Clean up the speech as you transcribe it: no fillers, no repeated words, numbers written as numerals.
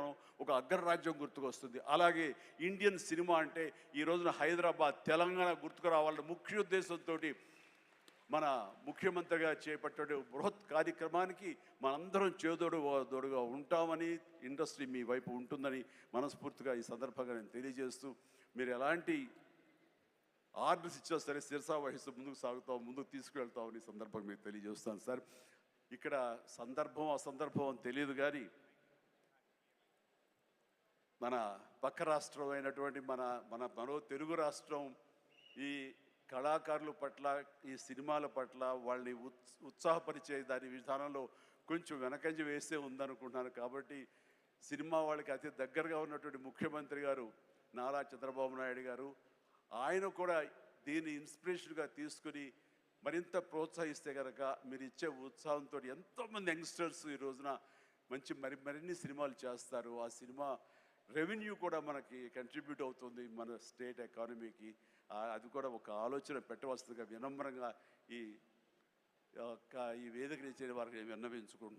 మనం ఒక అగ్రరాజ్యం గుర్తుకొస్తుంది. అలాగే ఇండియన్ సినిమా అంటే ఈ రోజున హైదరాబాద్, తెలంగాణ గుర్తుకు రావాలన్న ముఖ్య ఉద్దేశంతో మన ముఖ్యమంత్రిగా చేపట్టే బృహత్ కార్యక్రమానికి మనందరం చేదోడుగా ఉంటామని, ఇండస్ట్రీ మీ వైపు ఉంటుందని మనస్ఫూర్తిగా ఈ సందర్భంగా నేను తెలియజేస్తూ, మీరు ఎలాంటి ఆర్డర్స్ ఇచ్చినా సరే శిరసా వహిస్తూ ముందుకు తీసుకువెళ్తామని సందర్భంగా మీకు తెలియజేస్తాను సార్. ఇక్కడ సందర్భం అసందర్భం అని తెలియదు, కానీ మన పక్క రాష్ట్రం అయినటువంటి మనో తెలుగు రాష్ట్రం ఈ కళాకారుల పట్ల, ఈ సినిమాల పట్ల వాళ్ళని ఉత్సాహపరిచే దాని విధానంలో కొంచెం వెనకంజ వేసే ఉందనుకుంటున్నాను. కాబట్టి సినిమా వాళ్ళకి అతి దగ్గరగా ఉన్నటువంటి ముఖ్యమంత్రి గారు నారా చంద్రబాబు నాయుడు గారు, ఆయన కూడా దీన్ని ఇన్స్పిరేషన్గా తీసుకుని మరింత ప్రోత్సహిస్తే కనుక మీరు ఇచ్చే ఉత్సాహంతో ఎంతోమంది యంగ్స్టర్స్ ఈ రోజున మరిన్ని సినిమాలు చేస్తారు. ఆ సినిమా రెవెన్యూ కూడా మనకి కంట్రిబ్యూట్ అవుతుంది మన స్టేట్ ఎకానమీకి. అది కూడా ఒక ఆలోచన పెట్టవలసిందిగా వినమ్రంగా ఈ వేదిక ఇచ్చే వారికి విన్నవించుకుంటున్నాను.